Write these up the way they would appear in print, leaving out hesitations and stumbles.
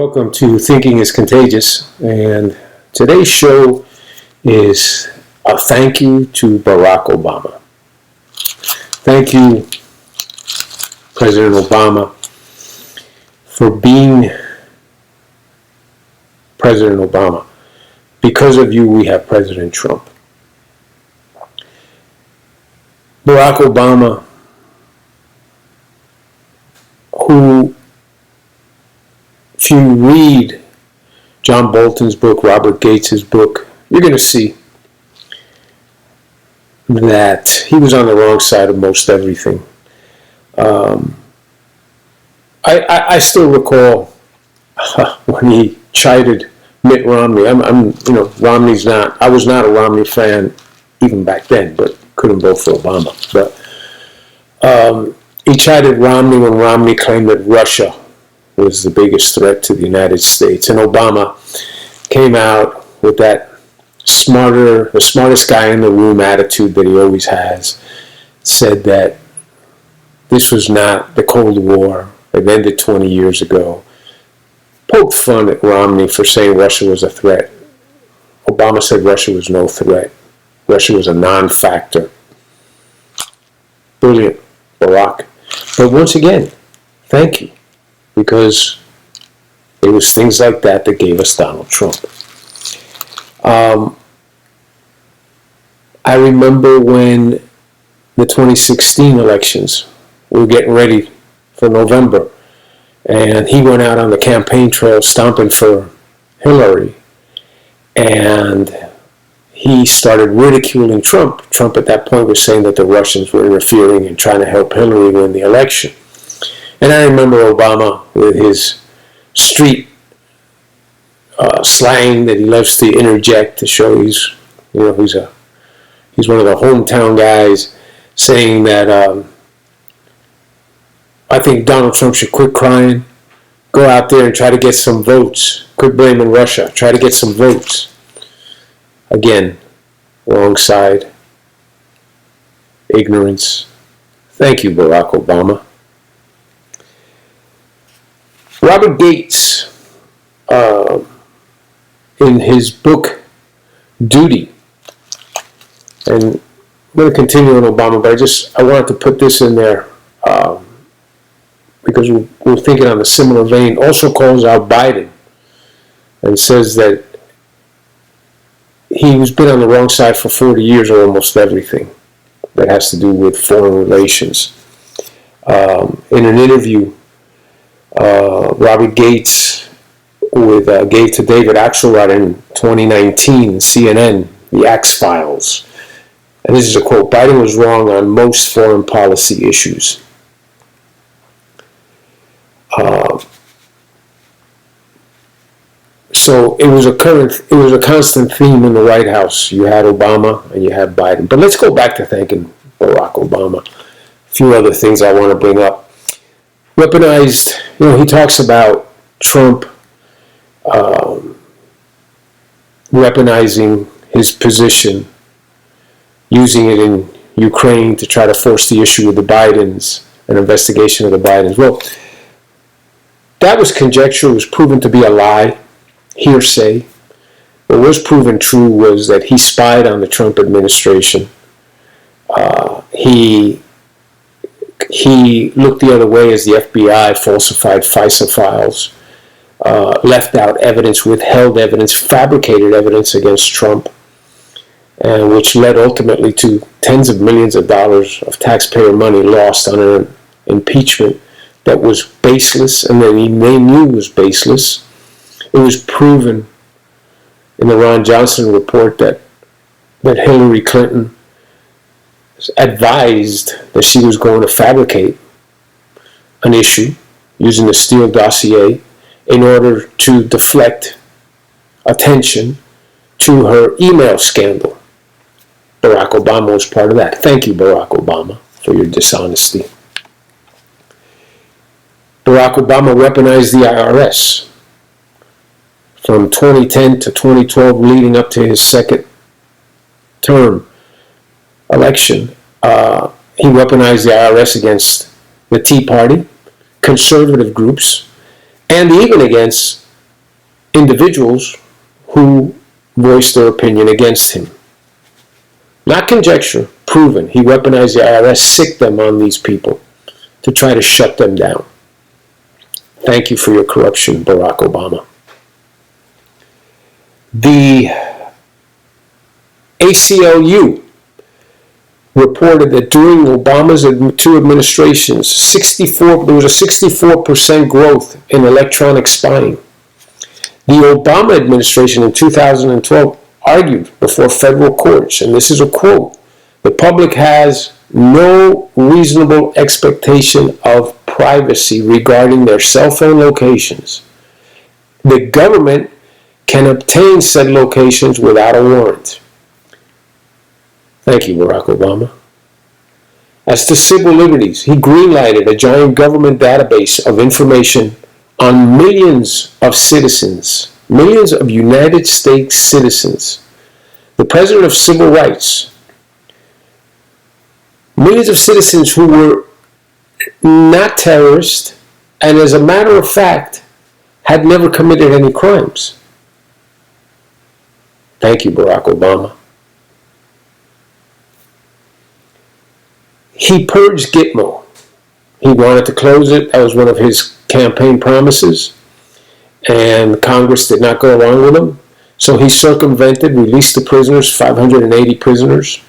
Welcome to Thinking is Contagious, and today's show is a thank you to Barack Obama. Thank you, President Obama, for being President Obama. Because of you, we have President Trump. Barack Obama, who, if you read John Bolton's book, Robert Gates' book, you're going to see that he was on the wrong side of most everything. I still recall when he chided Mitt Romney. Romney's not. I was not a Romney fan even back then, but couldn't vote for Obama. But he chided Romney when Romney claimed that Russia was the biggest threat to the United States. And Obama came out with that the smartest guy in the room attitude that he always has, said that this was not the Cold War. It ended 20 years ago. Poked fun at Romney for saying Russia was a threat. Obama said Russia was no threat. Russia was a non-factor. Brilliant, Barack. But once again, thank you. Because it was things like that that gave us Donald Trump. I remember when the 2016 elections, we were getting ready for November, and he went out on the campaign trail stomping for Hillary, and he started ridiculing Trump. Trump at that point was saying that the Russians were interfering and trying to help Hillary win the election. And I remember Obama with his street slang that he loves to interject to show he's one of the hometown guys, saying that I think Donald Trump should quit crying, go out there and try to get some votes, quit blaming Russia, try to get some votes. Again, wrong side, ignorance. Thank you, Barack Obama. Robert Gates, in his book, Duty, and I'm going to continue on Obama, but I wanted to put this in there because we're thinking on a similar vein, also calls out Biden and says that he's been on the wrong side for 40 years on almost everything that has to do with foreign relations. In an interview, Robert Gates gave to David Axelrod in 2019, CNN, The X-Files. And this is a quote: Biden was wrong on most foreign policy issues. So it was a constant theme in the White House. You had Obama and you had Biden. But let's go back to thanking Barack Obama. A few other things I want to bring up. Weaponized, he talks about Trump weaponizing his position, using it in Ukraine to try to force the issue with the Bidens, an investigation of the Bidens. Well, that was conjecture, was proven to be a lie, hearsay. What was proven true was that he spied on the Trump administration. He looked the other way as the FBI falsified FISA files, left out evidence, withheld evidence, fabricated evidence against Trump, which led ultimately to tens of millions of dollars of taxpayer money lost on an impeachment that was baseless and that they knew was baseless. It was proven in the Ron Johnson report that Hillary Clinton advised that she was going to fabricate an issue using the Steele dossier in order to deflect attention to her email scandal. Barack Obama was part of that. Thank you, Barack Obama, for your dishonesty. Barack Obama weaponized the IRS. From 2010 to 2012, leading up to his second term election, he weaponized the IRS against the Tea Party, conservative groups, and even against individuals who voiced their opinion against him. Not conjecture, proven. He weaponized the IRS, sicked them on these people to try to shut them down. Thank you for your corruption, Barack Obama. The ACLU reported that during Obama's two administrations, there was a 64% growth in electronic spying. The Obama administration in 2012 argued before federal courts, and this is a quote, "The public has no reasonable expectation of privacy regarding their cell phone locations. The government can obtain said locations without a warrant." Thank you, Barack Obama. As to civil liberties, he greenlighted a giant government database of information on millions of citizens, millions of United States citizens. The president of civil rights, millions of citizens who were not terrorists, and as a matter of fact, had never committed any crimes. Thank you, Barack Obama. He purged Gitmo. He wanted to close it. That was one of his campaign promises. And Congress did not go along with him. So he circumvented, released the prisoners, 580 prisoners,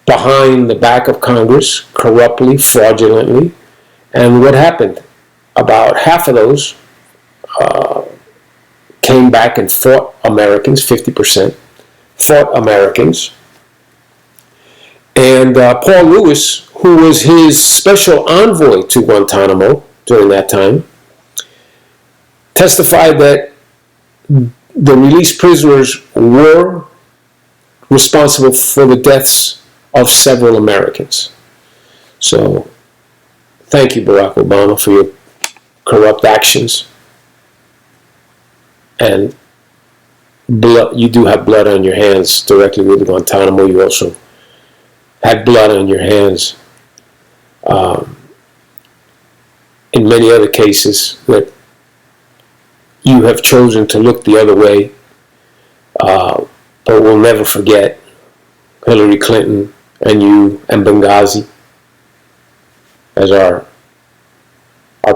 behind the back of Congress, corruptly, fraudulently. And what happened? About half of those came back and fought Americans, 50%, fought Americans. And Paul Lewis, who was his special envoy to Guantanamo during that time, testified that the released prisoners were responsible for the deaths of several Americans. So, thank you, Barack Obama, for your corrupt actions. And you do have blood on your hands directly with Guantanamo. You also had blood on your hands in many other cases that you have chosen to look the other way, but we'll never forget Hillary Clinton and you and Benghazi, as our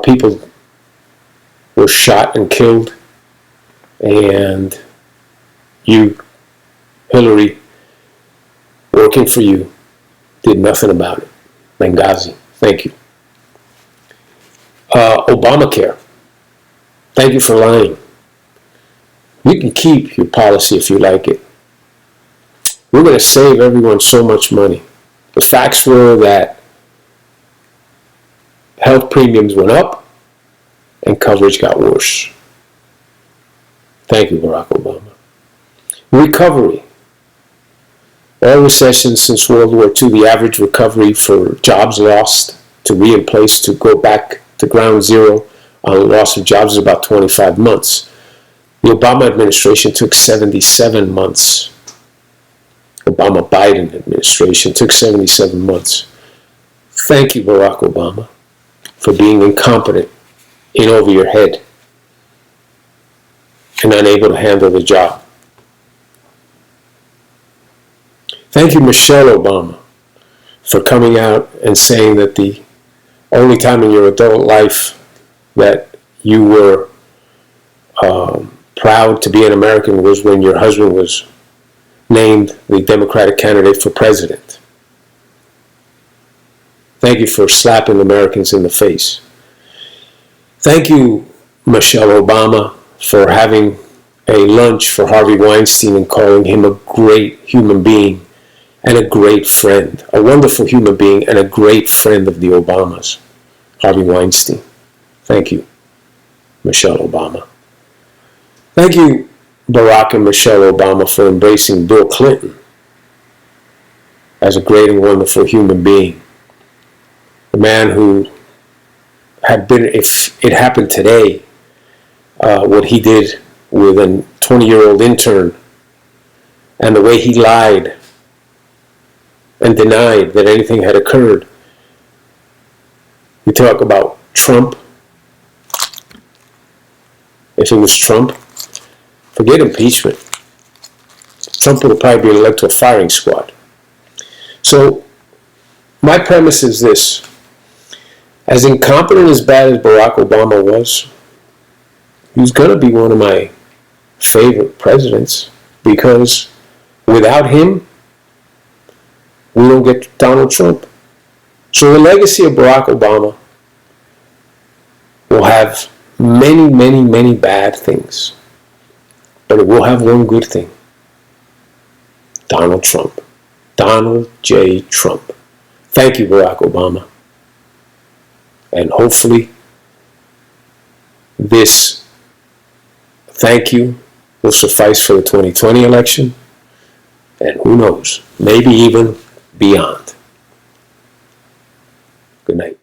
people were shot and killed, and you, Hillary, working for you, did nothing about it. Benghazi, thank you. Obamacare, thank you for lying. You can keep your policy if you like it. We're going to save everyone so much money. The facts were that health premiums went up and coverage got worse. Thank you, Barack Obama. Recovery. All recessions since World War II, the average recovery for jobs lost to re-emplace, to go back to ground zero on loss of jobs is about 25 months. The Obama administration took 77 months. Obama-Biden administration took 77 months. Thank you, Barack Obama, for being incompetent, in over your head, and unable to handle the job. Thank you, Michelle Obama, for coming out and saying that the only time in your adult life that you were proud to be an American was when your husband was named the Democratic candidate for president. Thank you for slapping Americans in the face. Thank you, Michelle Obama, for having a lunch for Harvey Weinstein and calling him a great human being and a great friend, a wonderful human being and a great friend of the Obamas, Harvey Weinstein. Thank you, Michelle Obama. Thank you, Barack and Michelle Obama, for embracing Bill Clinton as a great and wonderful human being. The man who had been, if it happened today, what he did with a 20-year-old intern and the way he lied and denied that anything had occurred. We talk about Trump if it was Trump, forget impeachment. Trump would probably be elected to a firing squad. So my premise is this. As incompetent as bad as Barack Obama was, he's going to be one of my favorite presidents because without him, we don't get Donald Trump. So the legacy of Barack Obama will have many, many, many bad things. But it will have one good thing. Donald Trump. Donald J. Trump. Thank you, Barack Obama. And hopefully, this thank you will suffice for the 2020 election. And who knows, maybe even beyond. Good night.